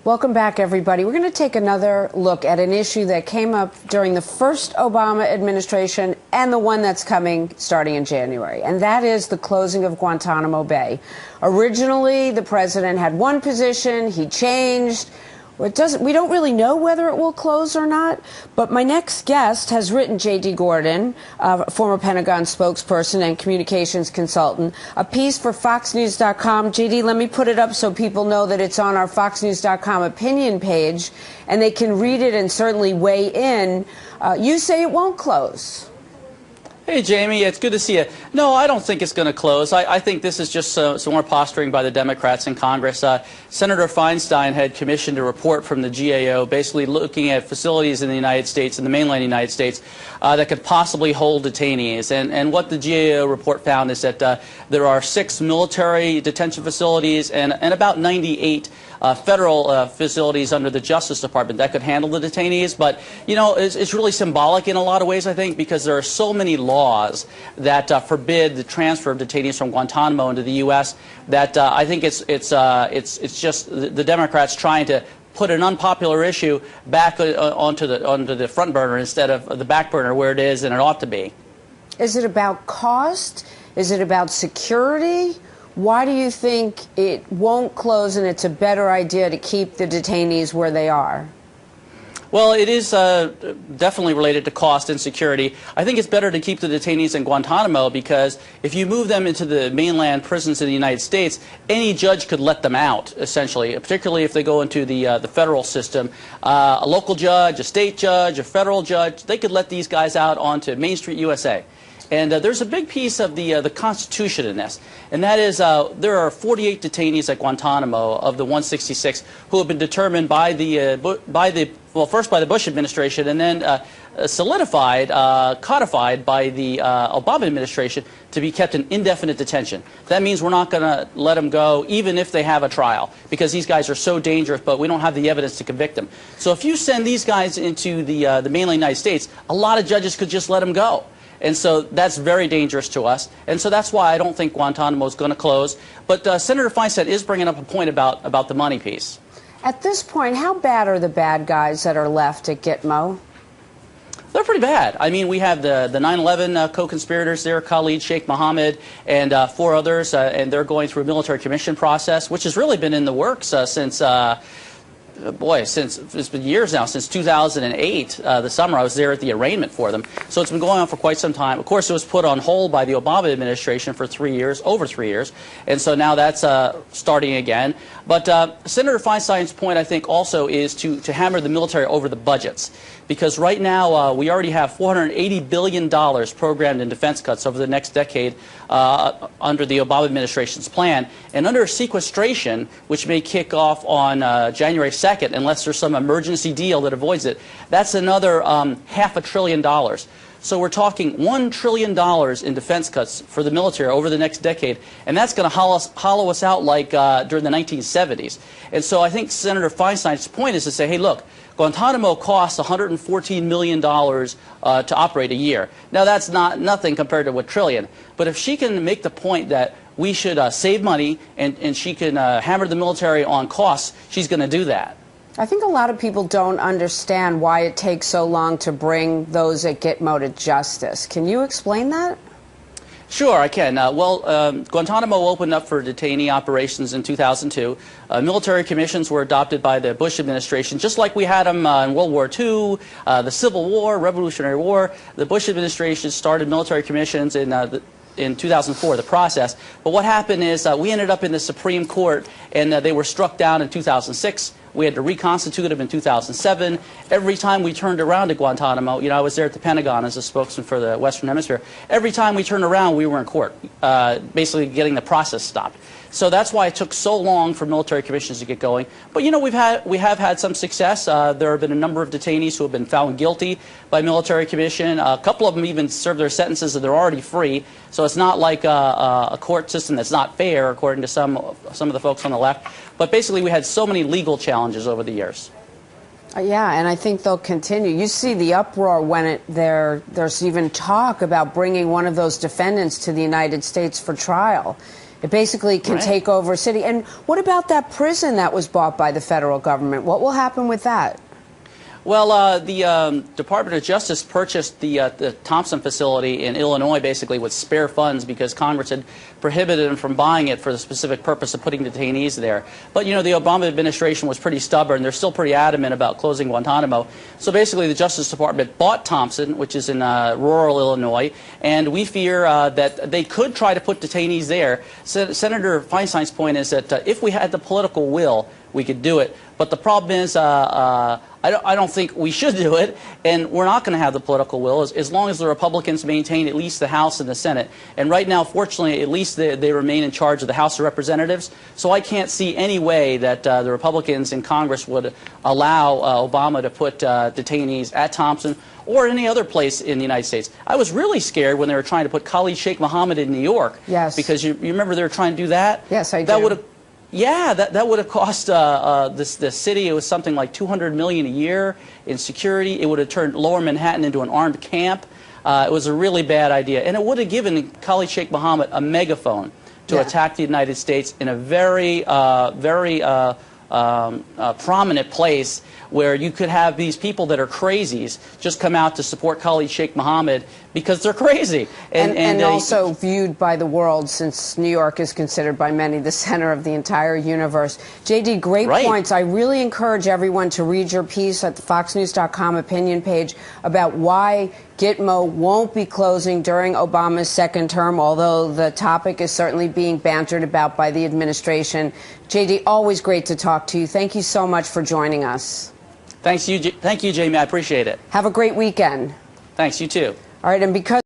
Welcome back, everybody. We're going to take another look at an issue that came up during the first Obama administration and the one that's coming starting in January, and that is the closing of Guantanamo Bay. Originally, the president had one position. He changed. We don't really know whether it will close or not, but my next guest has written J.D. Gordon, former Pentagon spokesperson and communications consultant, a piece for FoxNews.com. J.D., let me put it up so people know that it's on our FoxNews.com opinion page, and they can read it and certainly weigh in. You say it won't close. Hey, Jamie, it's good to see you. No, I don't think it's going to close. I think this is just some more posturing by the Democrats in Congress. Senator Feinstein had commissioned a report from the GAO basically looking at facilities in the United States, in the mainland United States, that could possibly hold detainees. And what the GAO report found is that there are 6 military detention facilities and about 98 federal facilities under the Justice Department that could handle the detainees. But, you know, it's really symbolic in a lot of ways, I think, because there are so many laws that forbid the transfer of detainees from Guantanamo into the U.S. that I think it's just the Democrats trying to put an unpopular issue back onto the front burner instead of the back burner where it is and it ought to be. Is it about cost? Is it about security? Why do you think it won't close and it's a better idea to keep the detainees where they are? Well, it is definitely related to cost and security. I think it's better to keep the detainees in Guantanamo because if you move them into the mainland prisons in the United States, any judge could let them out, essentially, particularly if they go into the federal system. A local judge, a state judge, a federal judge, they could let these guys out onto Main Street, USA. And there's a big piece of the Constitution in this, and that is there are 48 detainees at Guantanamo of the 166 who have been determined by first by the Bush administration and then solidified, codified by the Obama administration to be kept in indefinite detention. That means we're not going to let them go even if they have a trial because these guys are so dangerous, but we don't have the evidence to convict them. So if you send these guys into the mainland United States, a lot of judges could just let them go. And so that's very dangerous to us. And so that's why I don't think Guantanamo is going to close. But Senator Feinstein is bringing up a point about the money piece. At this point, how bad are the bad guys that are left at Gitmo? They're pretty bad. I mean, we have the 9/11 co-conspirators there, Khalid Sheikh Mohammed, and 4 others, and they're going through a military commission process, which has really been in the works since since it's been years now, since 2008, the summer. I was there at the arraignment for them. So it's been going on for quite some time. Of course, it was put on hold by the Obama administration for 3 years, over 3 years. And so now that's starting again. But Senator Feinstein's point, I think, also is to hammer the military over the budgets. Because right now we already have $480 billion programmed in defense cuts over the next decade under the Obama administration's plan. And under sequestration, which may kick off on January 2nd, unless there's some emergency deal that avoids it, that's another $500 billion. So we're talking $1 trillion in defense cuts for the military over the next decade, and that's going to hollow us out like during the 1970s. And so I think Senator Feinstein's point is to say, hey, look, Guantanamo costs $114 million to operate a year. Now, that's nothing compared to $1 trillion. But if she can make the point that we should save money and she can hammer the military on costs, she's going to do that. I think a lot of people don't understand why it takes so long to bring those at Gitmo to justice. Can you explain that? Sure, I can. Guantanamo opened up for detainee operations in 2002. Military commissions were adopted by the Bush administration, just like we had them in World War II, the Civil War, Revolutionary War. The Bush administration started military commissions in 2004, the process. But what happened is we ended up in the Supreme Court, and they were struck down in 2006. We had to reconstitute them in 2007. Every time we turned around to Guantanamo, you know, I was there at the Pentagon as a spokesman for the Western Hemisphere. Every time we turned around, we were in court, basically getting the process stopped. So that's why it took so long for military commissions to get going. But, you know, we have had some success. There have been a number of detainees who have been found guilty by military commission. A couple of them even served their sentences and they're already free. So it's not like a court system that's not fair, according to some of the folks on the left. But basically, we had so many legal challenges over the years. Yeah, and I think they'll continue. You see the uproar when there's even talk about bringing one of those defendants to the United States for trial. It basically can take over a city. And what about that prison that was bought by the federal government? What will happen with that? Well, the Department of Justice purchased the Thompson facility in Illinois basically with spare funds because Congress had prohibited them from buying it for the specific purpose of putting detainees there. But, you know, the Obama administration was pretty stubborn. They're still pretty adamant about closing Guantanamo. So basically the Justice Department bought Thompson, which is in rural Illinois, and we fear that they could try to put detainees there. Senator Feinstein's point is that if we had the political will, we could do it. But the problem is I don't think we should do it, and we're not going to have the political will as long as the Republicans maintain at least the House and the Senate. And right now, fortunately, at least they remain in charge of the House of Representatives. So I can't see any way that the Republicans in Congress would allow Obama to put detainees at Thompson or any other place in the United States. I was really scared when they were trying to put Khalid Sheikh Mohammed in New York. Yes. Because you remember they were trying to do that? Yes, I do. That would have... Yeah, that would have cost the city, it was something like $200 million a year in security. It would have turned Lower Manhattan into an armed camp. It was a really bad idea. And it would have given Khalid Sheikh Mohammed a megaphone to attack the United States in a very prominent place where you could have these people that are crazies just come out to support Khalid Sheikh Mohammed because they're crazy. And also viewed by the world, since New York is considered by many the center of the entire universe. J.D., great points. I really encourage everyone to read your piece at the FoxNews.com opinion page about why Gitmo won't be closing during Obama's second term, although the topic is certainly being bantered about by the administration. J.D., always great to talk to you. Thank you so much for joining us. Thank you, Jamie. I appreciate it. Have a great weekend. Thanks. You too. All right, and because